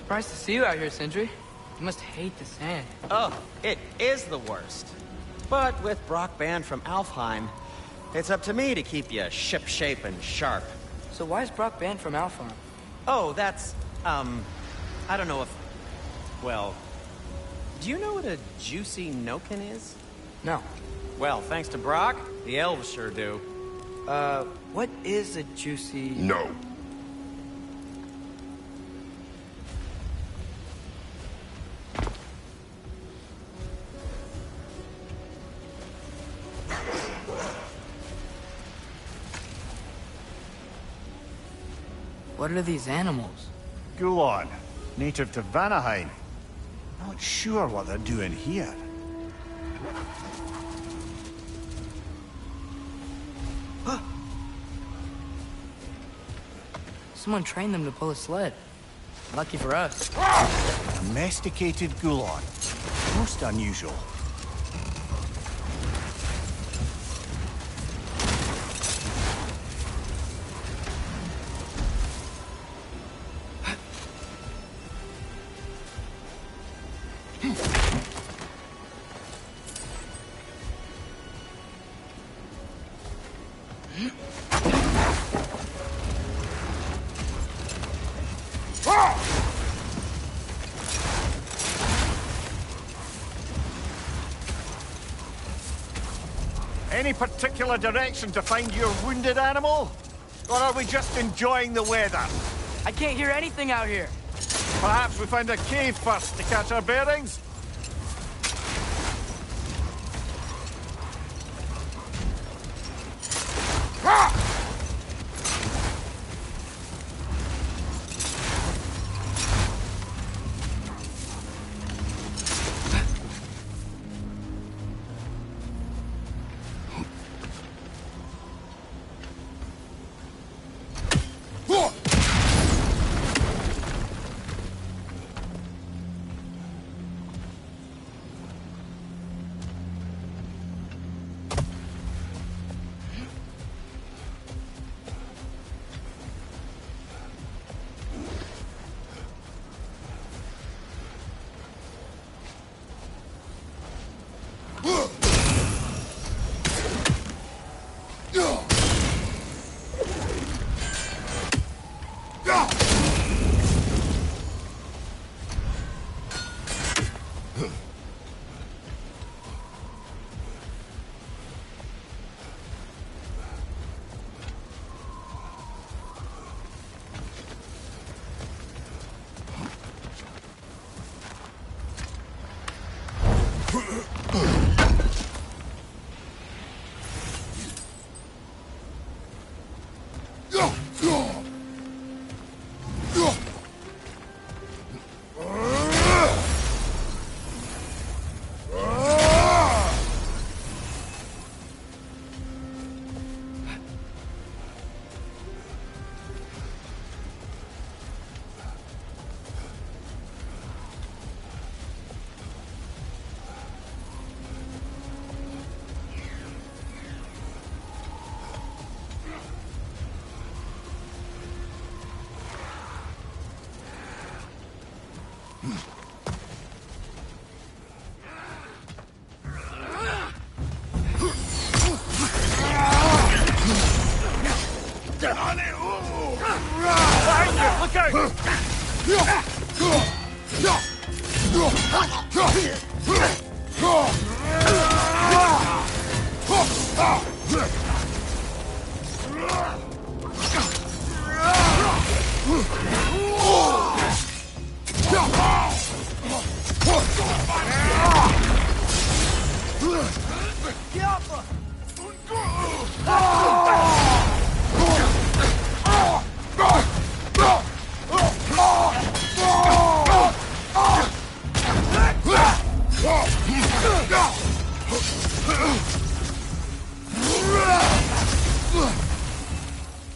Surprised to see you out here, Sentry. You must hate the sand. Oh, it is the worst. But with Brock banned from Alfheim, it's up to me to keep you ship-shape and sharp. So why is Brock banned from Alfheim? Oh, that's, I don't know if... Well, do you know what a juicy Noken is? No. Well, thanks to Brock, the elves sure do. What is a juicy... No. What are these animals? Gulon, native to Vanaheim. Not sure what they're doing here. Someone trained them to pull a sled. Lucky for us. Domesticated Gulon. Most unusual. Any particular direction to find your wounded animal? Or are we just enjoying the weather? I can't hear anything out here. Perhaps we find a cave first to catch our bearings?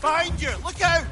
Behind you! Look out!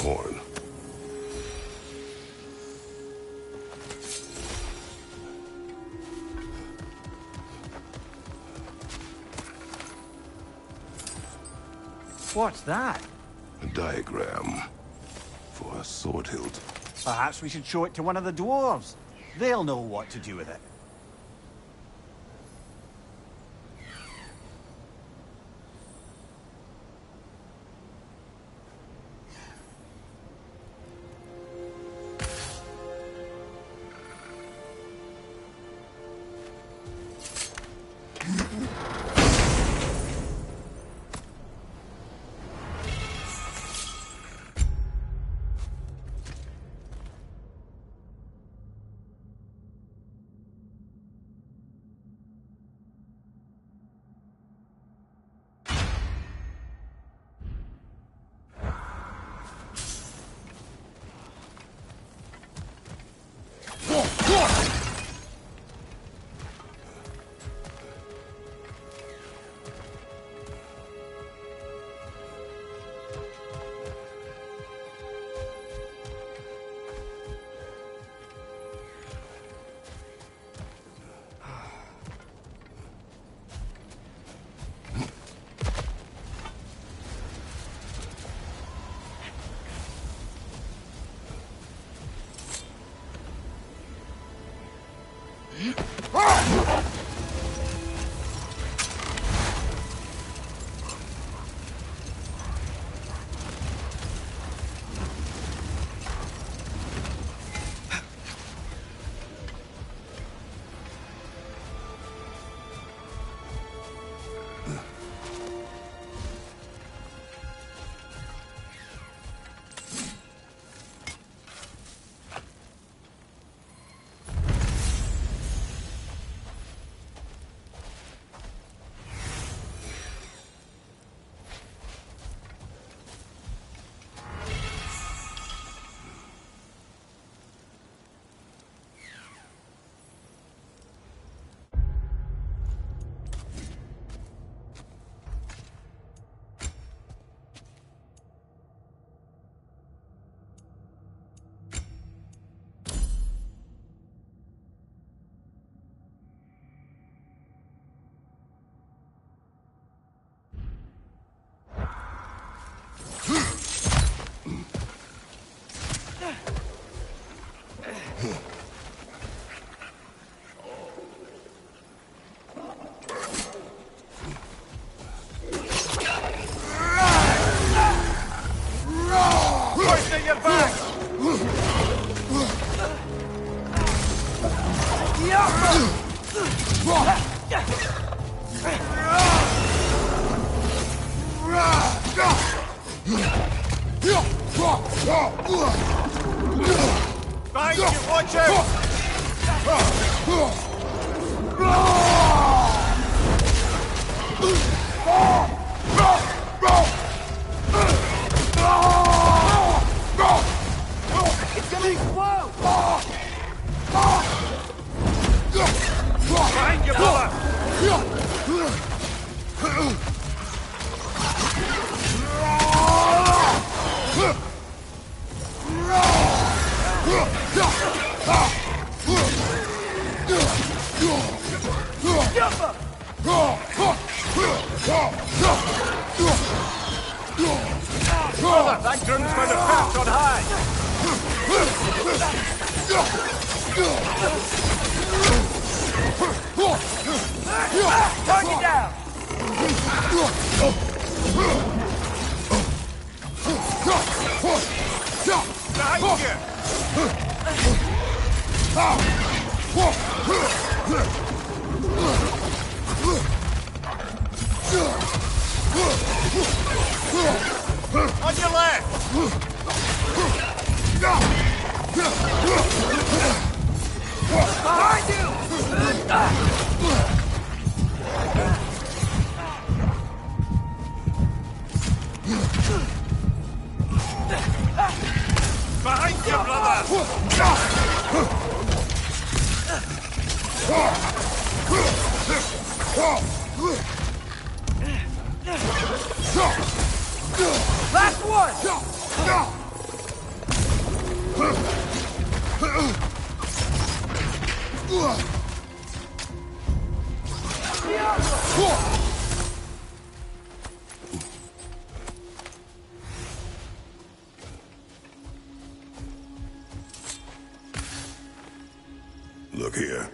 Horn. What's that? A diagram for a sword hilt. Perhaps we should show it to one of the dwarves. They'll know what to do with it. Behind you, watch out! It's gonna explode! Behind you, brother! Brother, that gun's for the path on high! Target down! Behind you! On your left! Behind you! Behind you, brother! Last one! Look here.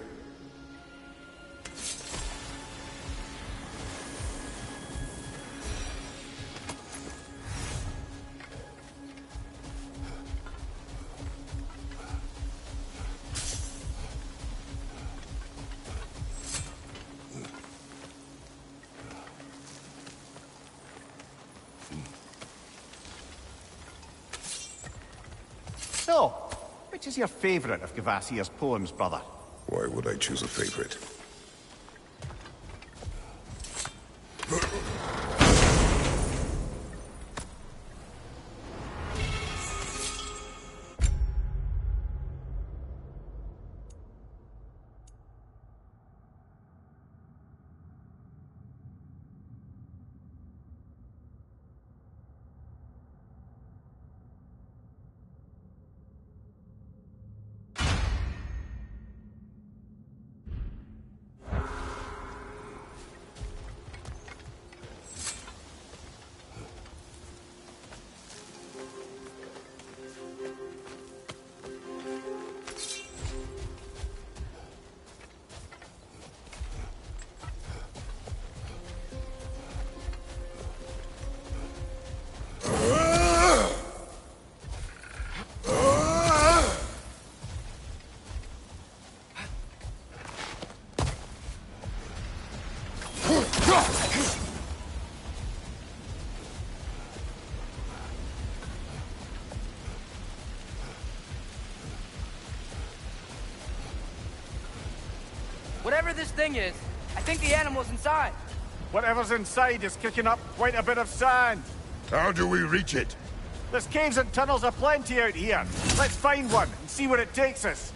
So, which is your favorite of Gavassia's poems, brother? Why would I choose a favorite? Whatever this thing is, I think the animal's inside. Whatever's inside is kicking up quite a bit of sand. How do we reach it? There's caves and tunnels aplenty out here. Let's find one and see where it takes us.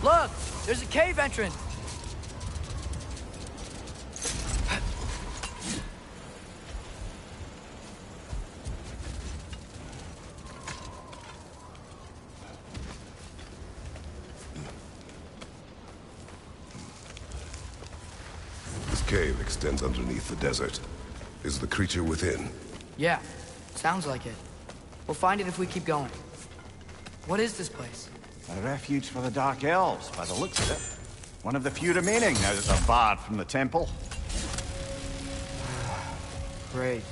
Look! There's a cave entrance! This cave extends underneath the desert. Is the creature within? Yeah, sounds like it. We'll find it if we keep going. What is this place? A refuge for the Dark Elves, by the looks of it. One of the few remaining now that they're barred from the temple. Great.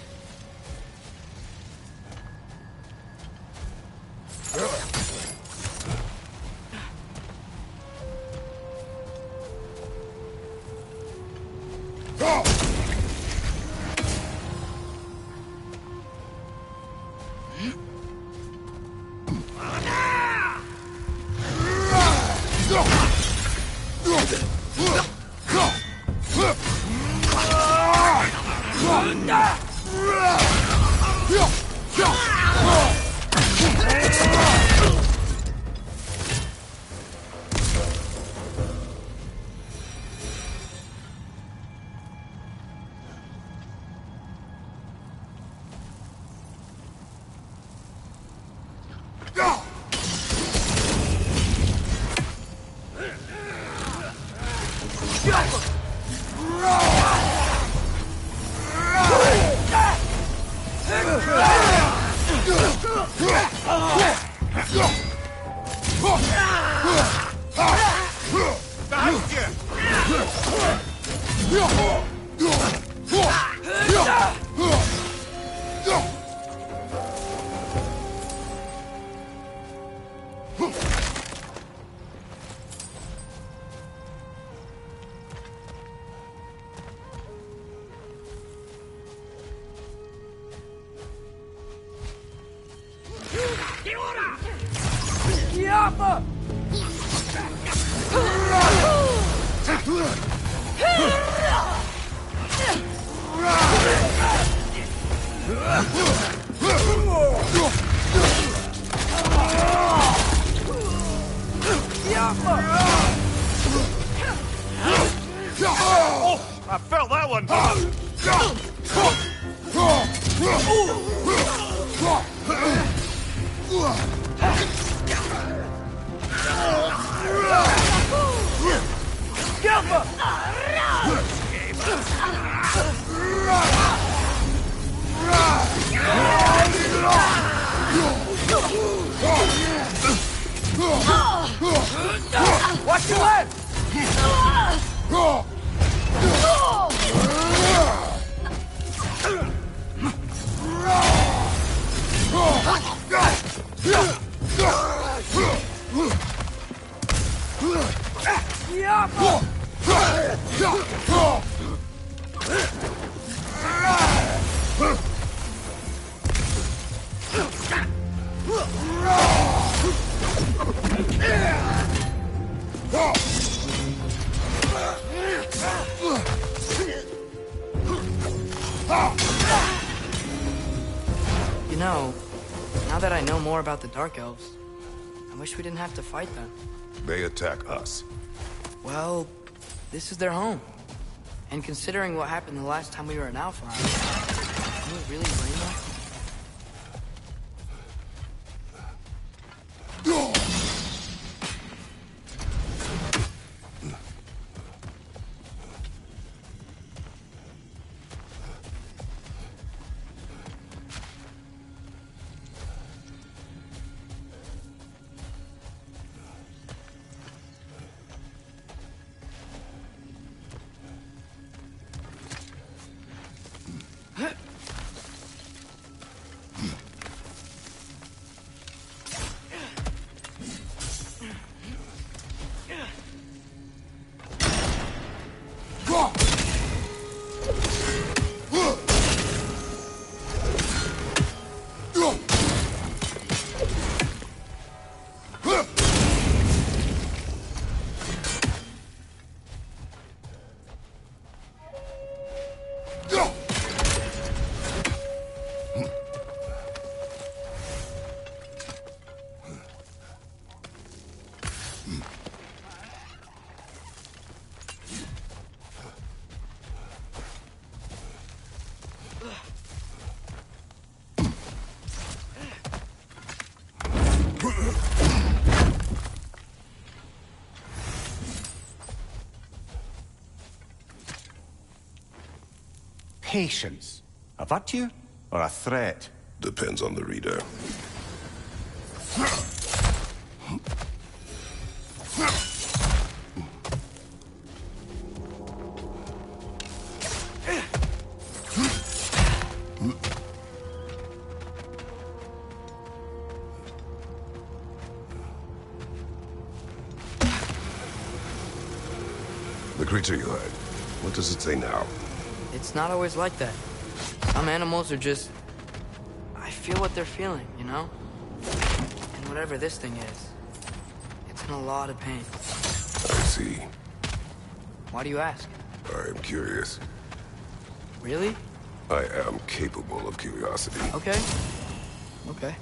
I felt that one! Watch your left! You know, now that I know more about the Dark Elves, I wish we didn't have to fight them. They attack us. Well, this is their home. And considering what happened the last time we were in Alfheim, can we really blame them? patience a virtue or a threat? Depends on the reader. The creature you heard, what does it say now? It's not always like that. Some animals are just... I feel what they're feeling, you know? And whatever this thing is, it's in a lot of pain. I see. Why do you ask? I am curious. Really? I am capable of curiosity. Okay. Okay.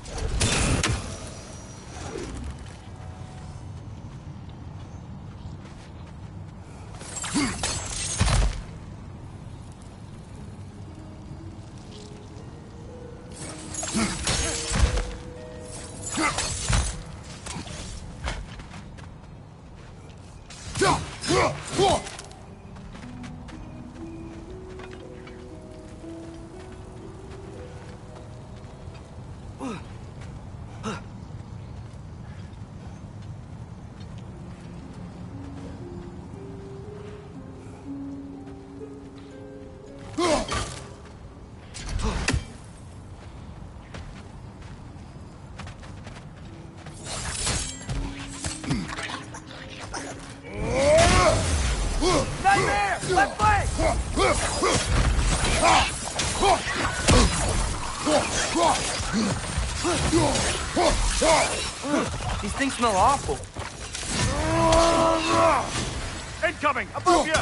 These things smell awful. Incoming! Above you!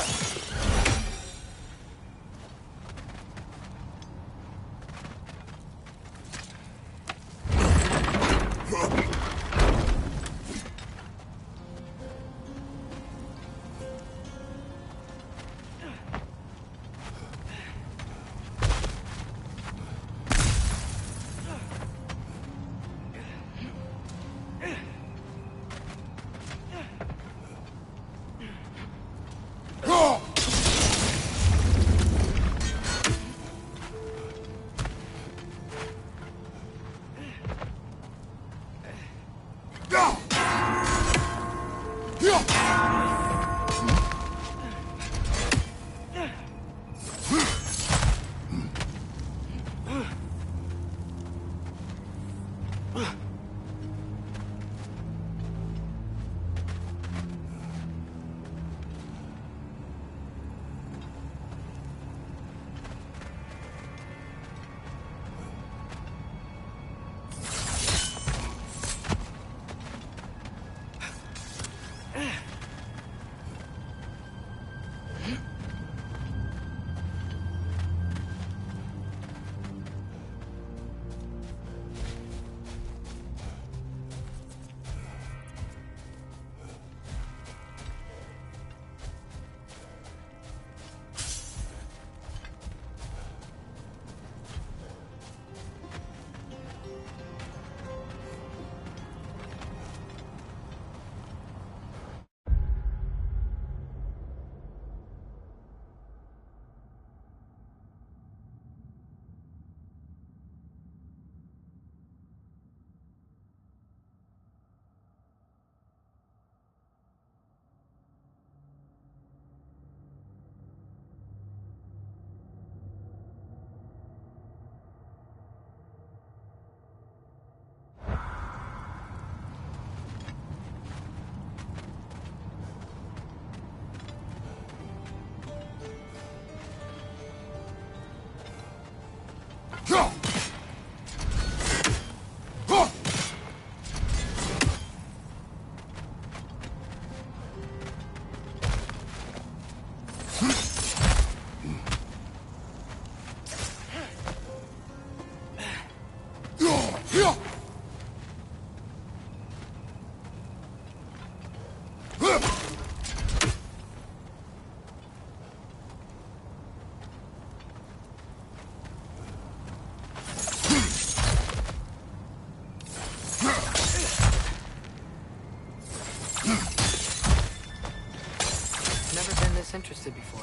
Never been this interested before.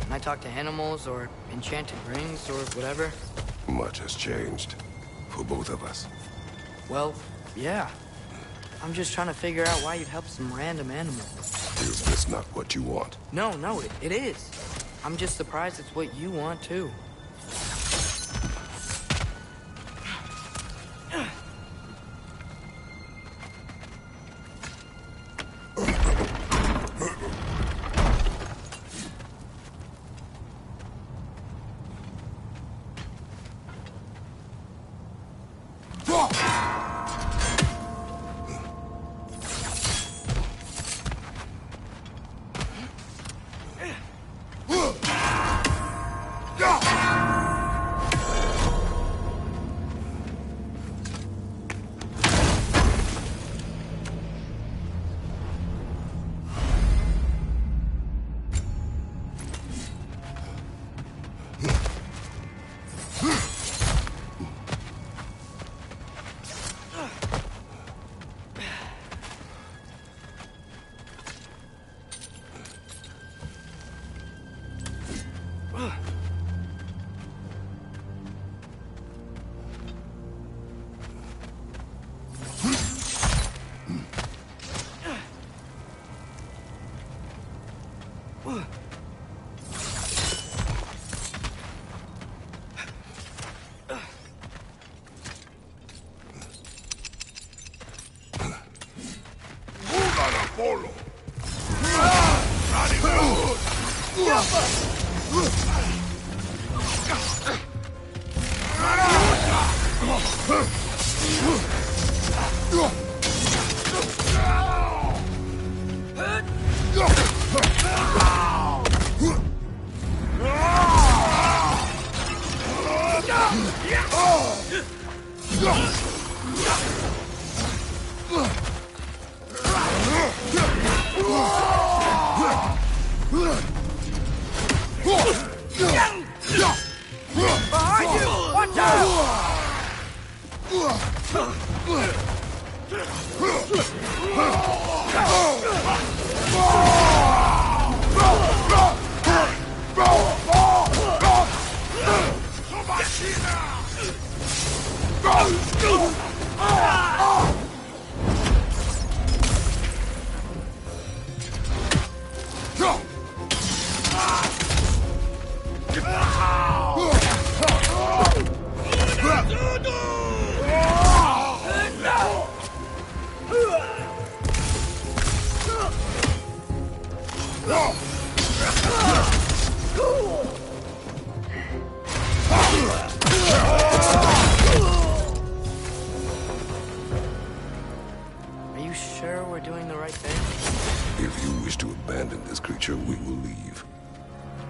And I talk to animals or enchanted rings or whatever? Much has changed. For both of us. Well, yeah. I'm just trying to figure out why you'd help some random animal. Is this not what you want? No, it is. I'm just surprised it's what you want, too.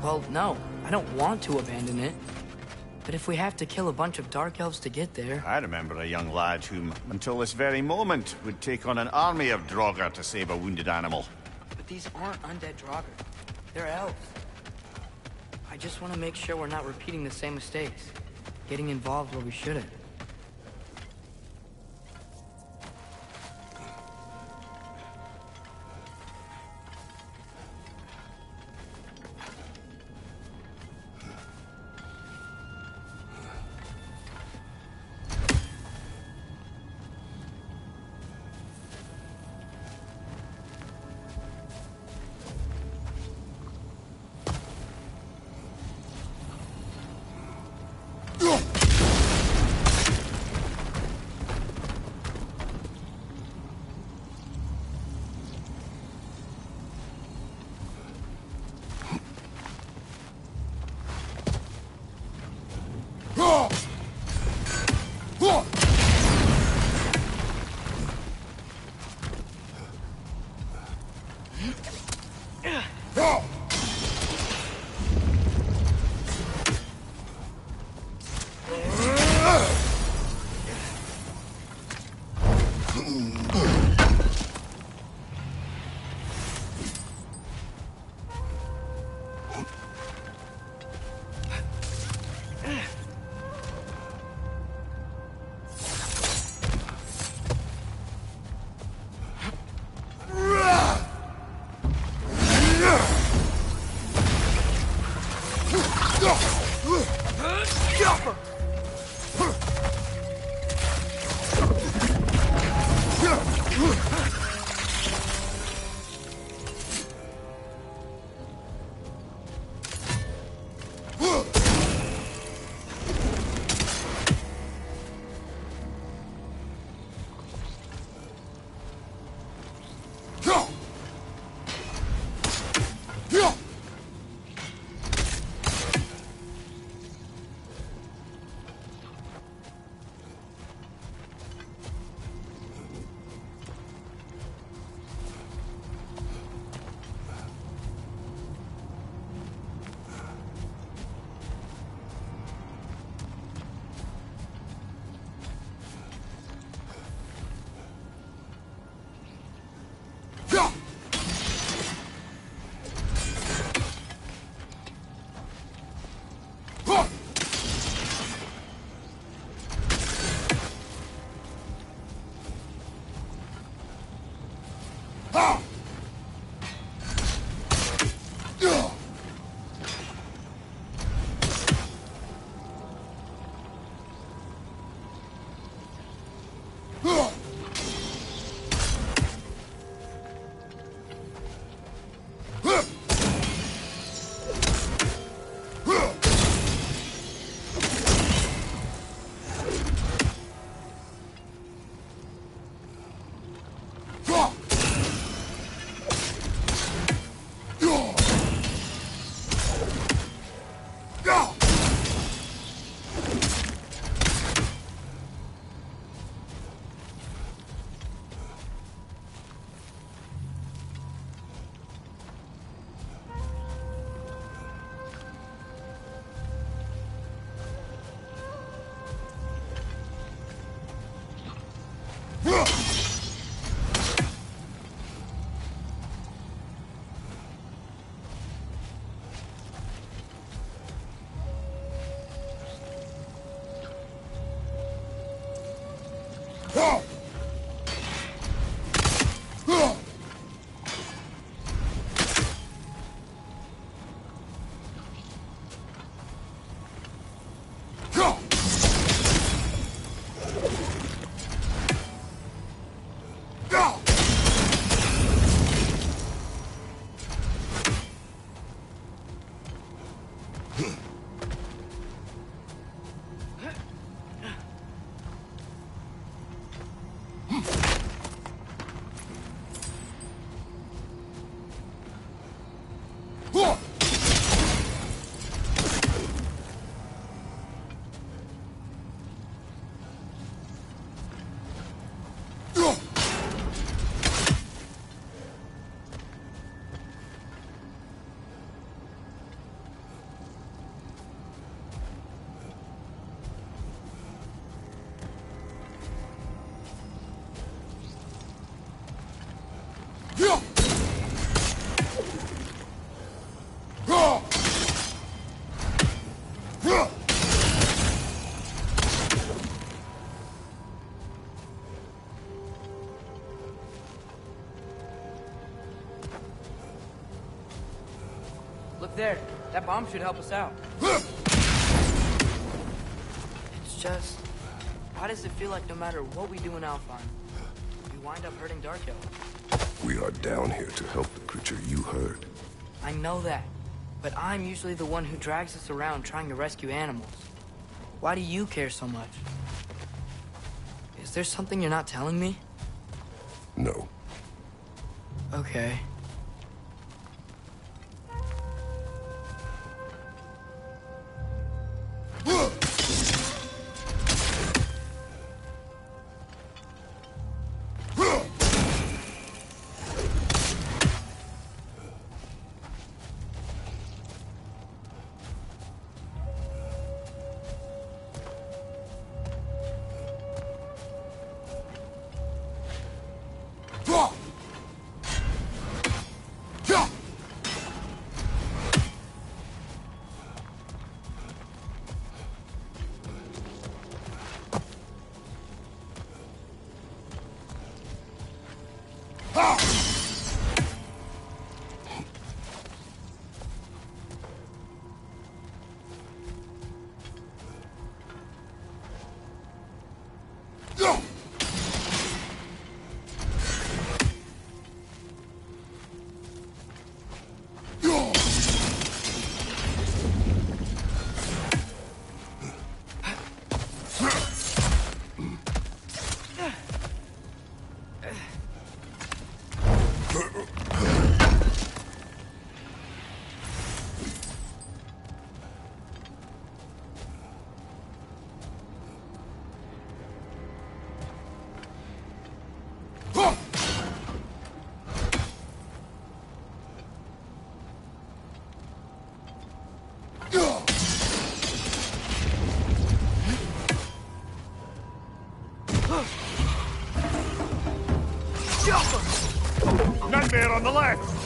Well, no, I don't want to abandon it. But if we have to kill a bunch of Dark Elves to get there... I remember a young lad whom, until this very moment, would take on an army of Draugr to save a wounded animal. But these aren't undead Draugr. They're elves. I just want to make sure we're not repeating the same mistakes. Getting involved where we shouldn't. Look there. That bomb should help us out. It's just... why does it feel like no matter what we do in Alfheim, we wind up hurting Dark Elves? We are down here to help the creature you heard. I know that. But I'm usually the one who drags us around trying to rescue animals. Why do you care so much? Is there something you're not telling me? No. Okay. Nightmare on the left!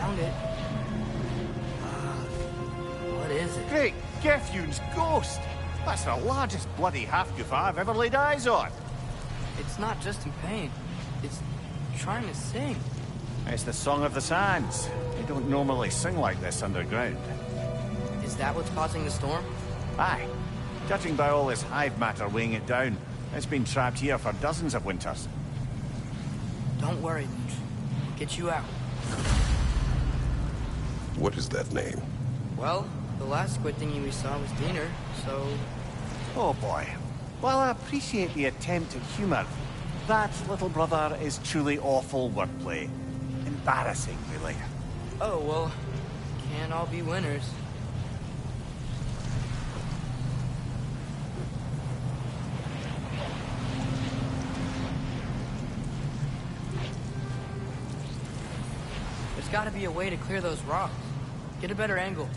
Found it. What is it? Great Gefyun's ghost! That's the largest bloody half-goof I've ever laid eyes on. It's not just in pain. It's trying to sing. It's the Song of the Sands. They don't normally sing like this underground. Is that what's causing the storm? Aye. Judging by all this hive matter weighing it down, it's been trapped here for dozens of winters. Don't worry, Leech. We'll get you out. What is that name? Well, the last squid thingy we saw was Diener, so... Oh boy. While I appreciate the attempt at humor, that, little brother, is truly awful wordplay. Embarrassing, really. Oh, well, can't all be winners. There's gotta be a way to clear those rocks. Get a better angle.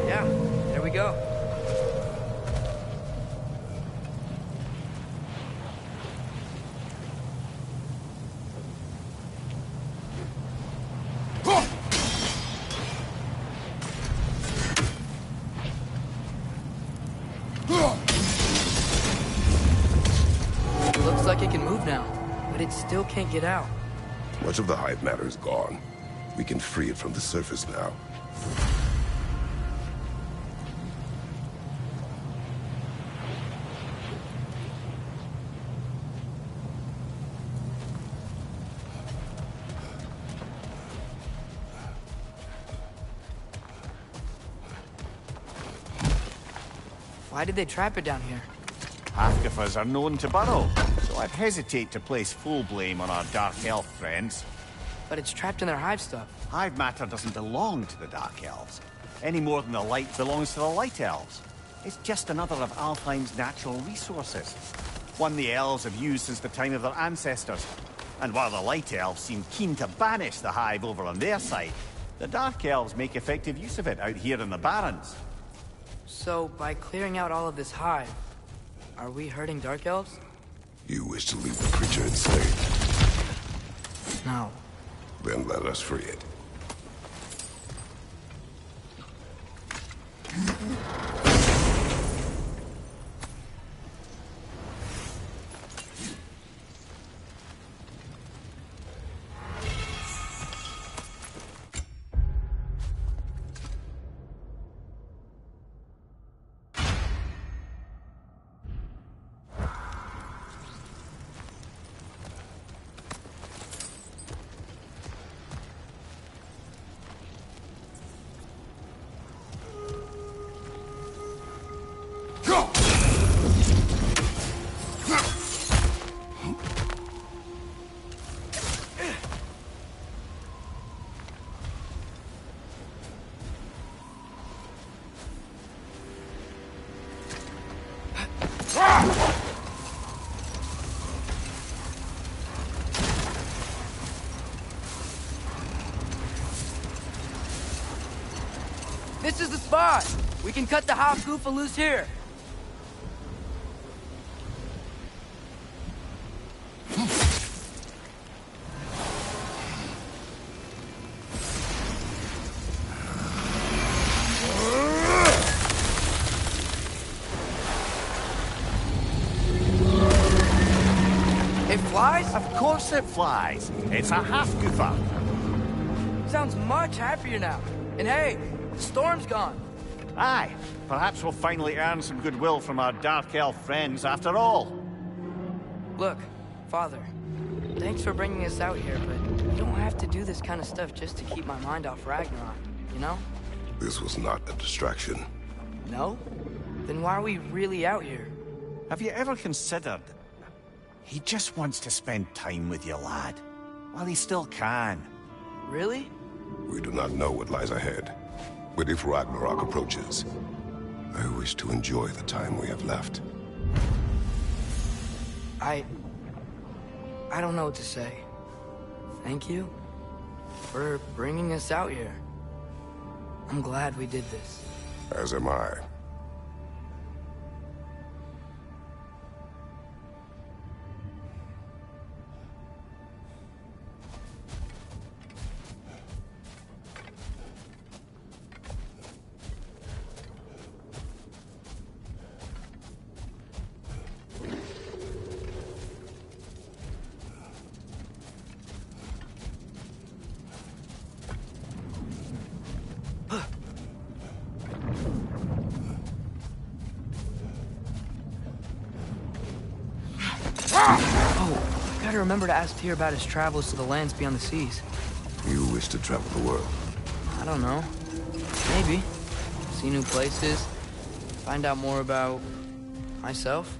Yeah, there we go. Looks like it can move now, but it still can't get out. Much of the hive matter is gone. We can free it from the surface now. Why did they trap it down here? Half-goofers are known to burrow, so I'd hesitate to place full blame on our Dark Elf friends. But it's trapped in their hive stuff. Hive matter doesn't belong to the Dark Elves, any more than the light belongs to the Light Elves. It's just another of Alfheim's natural resources, one the Elves have used since the time of their ancestors. And while the Light Elves seem keen to banish the hive over on their side, the Dark Elves make effective use of it out here in the Barrens. So, by clearing out all of this hive, are we hurting Dark Elves? You wish to leave the creature enslaved? No. Then let us free it. This is the spot! We can cut the Hofgoofa loose here. It flies? Of course it flies. It's a Hofgoofa. Sounds much happier now. And hey, the storm's gone. Aye, perhaps we'll finally earn some goodwill from our Dark Elf friends after all. Look, Father, thanks for bringing us out here, but you don't have to do this kind of stuff just to keep my mind off Ragnarok, you know? This was not a distraction. No? Then why are we really out here? Have you ever considered... He just wants to spend time with you, lad. While he still can. Really? We do not know what lies ahead. But if Ragnarok approaches, I wish to enjoy the time we have left. I don't know what to say. Thank you for bringing us out here. I'm glad we did this. As am I. Oh, gotta remember to ask Tyr about his travels to the lands beyond the seas. You wish to travel the world? I don't know. Maybe. See new places. Find out more about... myself.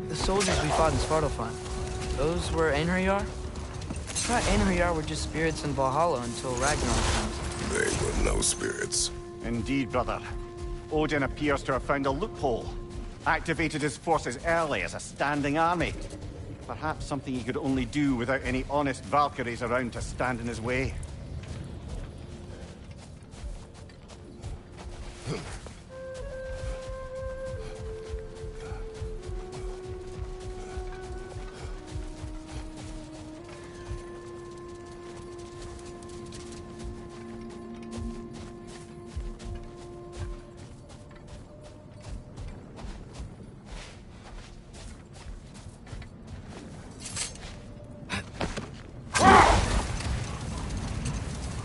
The soldiers we fought in Svartalfheim, those were Einherjar? I thought Einherjar were just spirits in Valhalla until Ragnarok comes. They were no spirits. Indeed, brother. Odin appears to have found a loophole. Activated his forces early as a standing army. Perhaps something he could only do without any honest Valkyries around to stand in his way.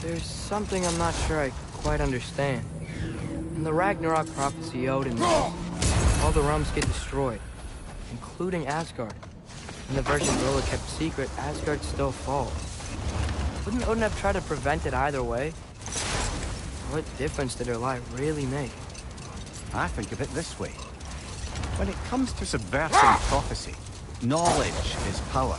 There's something I'm not sure I quite understand. In the Ragnarok prophecy Odin made, all the realms get destroyed, including Asgard. and the version Rolla kept secret, Asgard still falls. Wouldn't Odin have tried to prevent it either way? What difference did her lie really make? I think of it this way. When it comes to subversing prophecy, knowledge is power.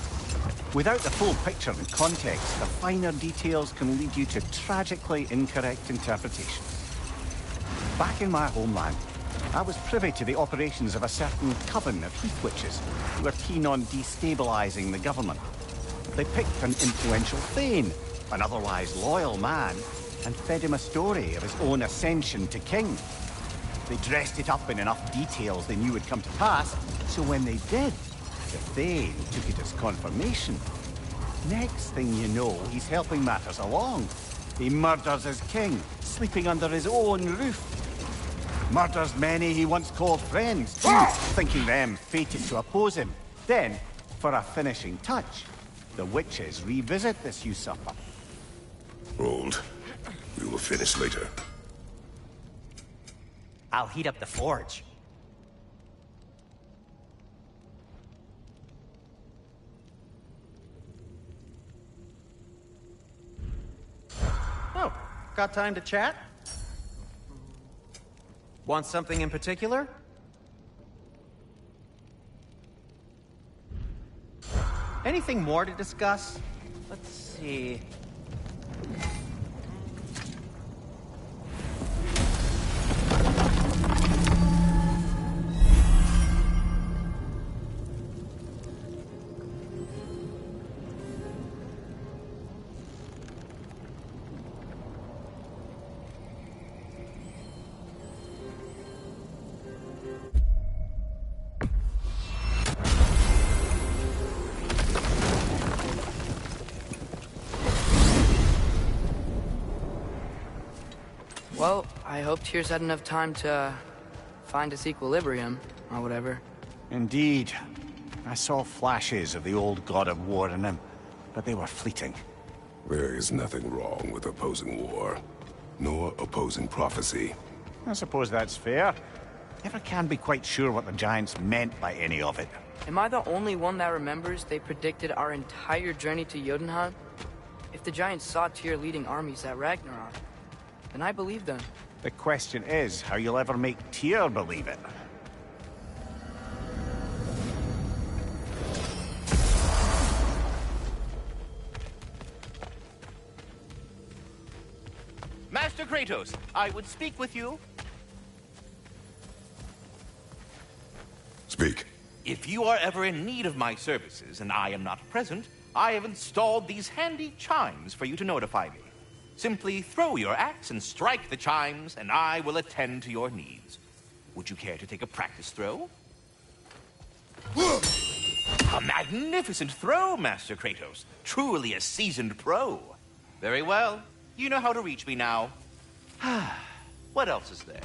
Without the full picture and context, the finer details can lead you to tragically incorrect interpretations. Back in my homeland, I was privy to the operations of a certain coven of heath witches who were keen on destabilizing the government. They picked an influential Thane, an otherwise loyal man, and fed him a story of his own ascension to king. They dressed it up in enough details they knew would come to pass, so when they did, the Thane took it as confirmation. Next thing you know, he's helping matters along. He murders his king, sleeping under his own roof. Murders many he once called friends, too, thinking them fated to oppose him. Then, for a finishing touch, the witches revisit this usurper. Hold. We will finish later. I'll heat up the forge. Oh, got time to chat? Want something in particular? Anything more to discuss? Let's see. Well, I hope Tyr's had enough time to find its equilibrium, or whatever. Indeed. I saw flashes of the old god of war in him, but they were fleeting. There is nothing wrong with opposing war, nor opposing prophecy. I suppose that's fair. Never can be quite sure what the Giants meant by any of it. Am I the only one that remembers they predicted our entire journey to Jotunheim? If the Giants saw Tyr leading armies at Ragnarok, then I believe them. The question is how you'll ever make Tyr believe it. Master Kratos, I would speak with you. Speak. If you are ever in need of my services and I am not present, I have installed these handy chimes for you to notify me. Simply throw your axe and strike the chimes, and I will attend to your needs. Would you care to take a practice throw? A magnificent throw, Master Kratos. Truly a seasoned pro. Very well. You know how to reach me now. What else is there?